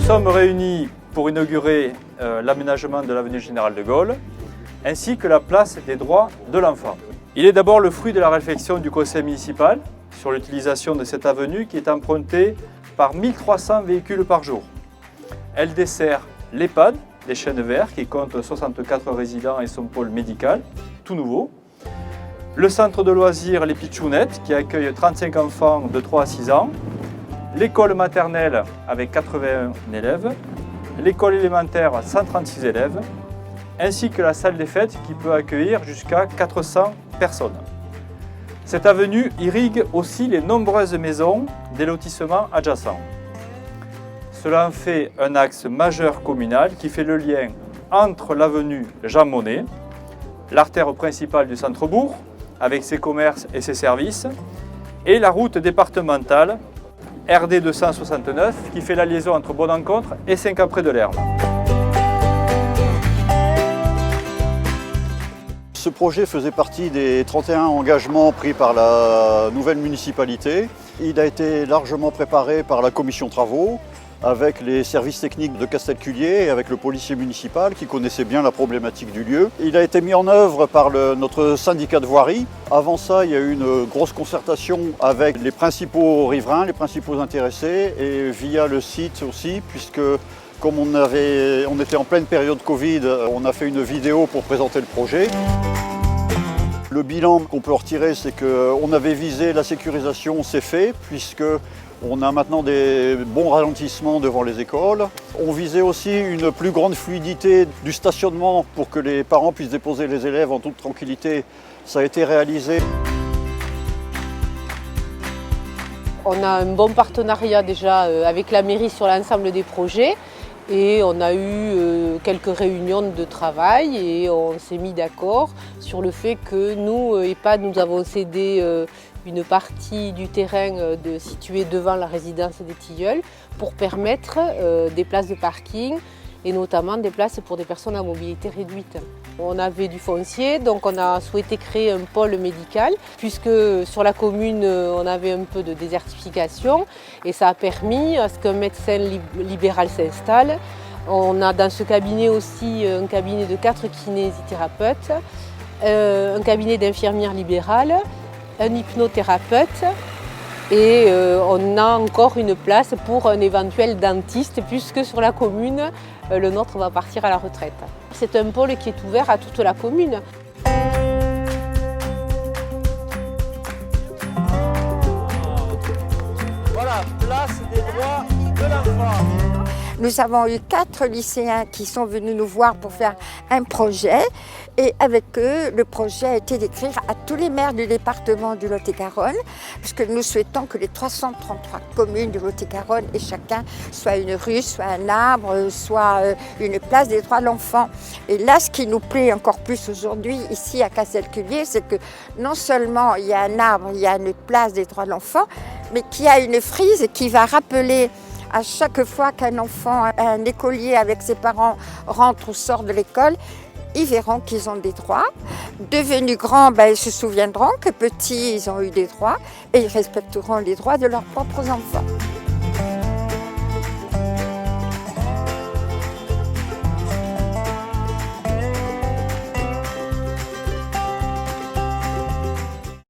sommes réunis pour inaugurer l'aménagement de l'avenue Général de Gaulle, ainsi que la place des droits de l'enfant. Il est d'abord le fruit de la réflexion du conseil municipal sur l'utilisation de cette avenue qui est empruntée par 1300 véhicules par jour. Elle dessert l'EHPAD des Chênes Verts qui compte 64 résidents et son pôle médical, tout nouveau. Le centre de loisirs Les Pitchounettes qui accueille 35 enfants de 3 à 6 ans. L'école maternelle avec 81 élèves. L'école élémentaire 136 élèves. Ainsi que la salle des fêtes qui peut accueillir jusqu'à 400 personnes. Cette avenue irrigue aussi les nombreuses maisons des lotissements adjacents. Cela en fait un axe majeur communal qui fait le lien entre l'avenue Jean Monnet, l'artère principale du centre-bourg, avec ses commerces et ses services, et la route départementale RD 269 qui fait la liaison entre Bon-Encontre et Saint-Capré-de-Lerme. Ce projet faisait partie des 31 engagements pris par la nouvelle municipalité. Il a été largement préparé par la commission travaux, avec les services techniques de Castelculier et avec le policier municipal qui connaissait bien la problématique du lieu. Il a été mis en œuvre par notre syndicat de voirie. Avant ça, il y a eu une grosse concertation avec les principaux riverains, les principaux intéressés et via le site aussi, puisque comme on était en pleine période Covid, on a fait une vidéo pour présenter le projet. Le bilan qu'on peut en retirer, c'est qu'on avait visé la sécurisation, c'est fait, puisqu'on a maintenant des bons ralentissements devant les écoles. On visait aussi une plus grande fluidité du stationnement pour que les parents puissent déposer les élèves en toute tranquillité. Ça a été réalisé. On a un bon partenariat déjà avec la mairie sur l'ensemble des projets. Et on a eu quelques réunions de travail et on s'est mis d'accord sur le fait que nous, EHPAD, nous avons cédé une partie du terrain situé devant la résidence des Tilleuls pour permettre des places de parking et notamment des places pour des personnes à mobilité réduite. On avait du foncier, donc on a souhaité créer un pôle médical puisque sur la commune on avait un peu de désertification et ça a permis à ce qu'un médecin libéral s'installe. On a dans ce cabinet aussi un cabinet de 4 kinésithérapeutes, un cabinet d'infirmières libérales, un hypnothérapeute et on a encore une place pour un éventuel dentiste puisque sur la commune, le nôtre va partir à la retraite. C'est un pôle qui est ouvert à toute la commune. Voilà, place des droits de l'enfant. Nous avons eu 4 lycéens qui sont venus nous voir pour faire un projet et avec eux, le projet a été d'écrire à tous les maires du département du Lot-et-Garonne puisque nous souhaitons que les 333 communes du Lot-et-Garonne aient chacun soit une rue, soit un arbre, soit une place des droits de l'enfant. Et là, ce qui nous plaît encore plus aujourd'hui ici à Castelculier, c'est que non seulement il y a un arbre, il y a une place des droits de l'enfant, mais qu'il y a une frise qui va rappeler à chaque fois qu'un enfant, un écolier avec ses parents rentre ou sort de l'école, ils verront qu'ils ont des droits. Devenus grands, ils se souviendront que petits, ils ont eu des droits et ils respecteront les droits de leurs propres enfants.